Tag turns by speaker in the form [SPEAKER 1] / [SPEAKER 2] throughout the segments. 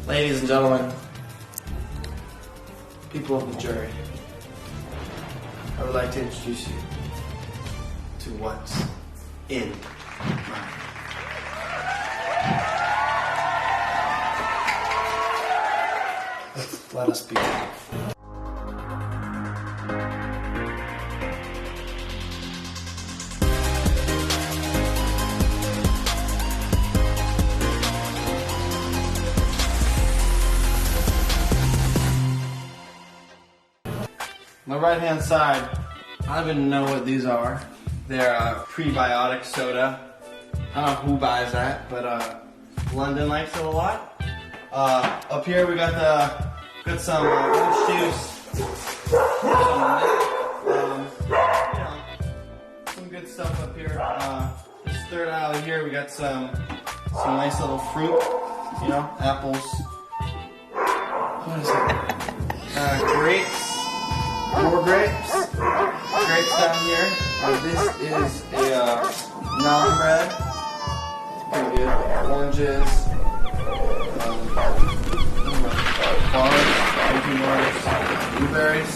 [SPEAKER 1] Ladies and gentlemen, people of the jury, I would like to introduce you to what's in my Let us begin. My right hand side, I don't even know what these are. They're prebiotic soda. I don't know who buys that, but London likes it a lot. Up here we got some orange juice, some good stuff up here. This third aisle here we got some nice little fruit, apples. What is it? Grapes. More grapes down here. This is a naan bread. It's pretty good. Oranges, bars, blueberries.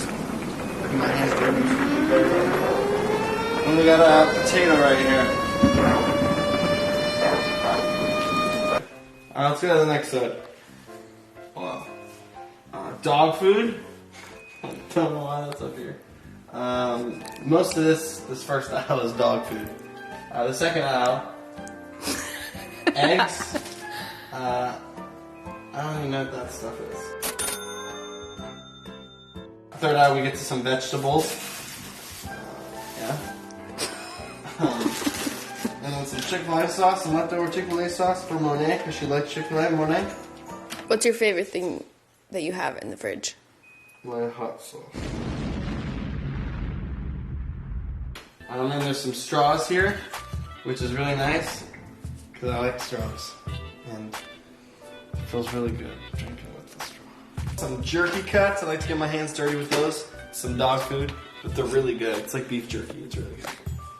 [SPEAKER 1] Look at my hands dirty. And we got a potato right here. Alright, let's go to the next side. Wow. Dog food. I don't know why that's up here. Most of this first aisle is dog food. The second aisle, eggs. I don't even know what that stuff is. Third aisle, we get to some vegetables. And then some Chick-fil-A sauce, some leftover Chick-fil-A sauce for Monet, because she likes Chick-fil-A. Monet?
[SPEAKER 2] What's your favorite thing that you have in the fridge?
[SPEAKER 1] My hot sauce. And then there's some straws here, which is really nice, because I like straws. And it feels really good drinking with the straw. Some jerky cuts, I like to get my hands dirty with those. Some dog food, but they're really good. It's like beef jerky, it's really good.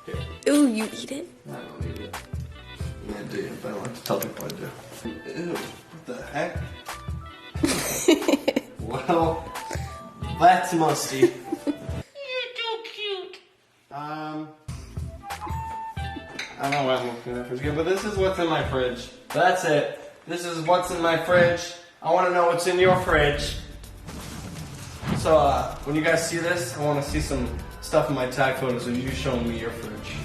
[SPEAKER 1] Here.
[SPEAKER 2] Ooh, you eat it?
[SPEAKER 1] I don't eat it. I do, but I don't like to tell people I do. Ew, what the heck? Well, that's musty. You're too cute. I don't know what I'm looking at fridge, but this is what's in my fridge. That's it. This is what's in my fridge. I want to know what's in your fridge. So when you guys see this, I want to see some stuff in my tag photos of you showing me your fridge.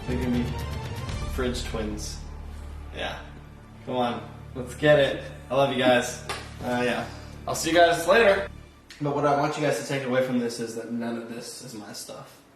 [SPEAKER 1] They're gonna be fridge twins. Yeah. Come on. Let's get it. I love you guys. Yeah. I'll see you guys later. But what I want you guys to take away from this is that none of this is my stuff.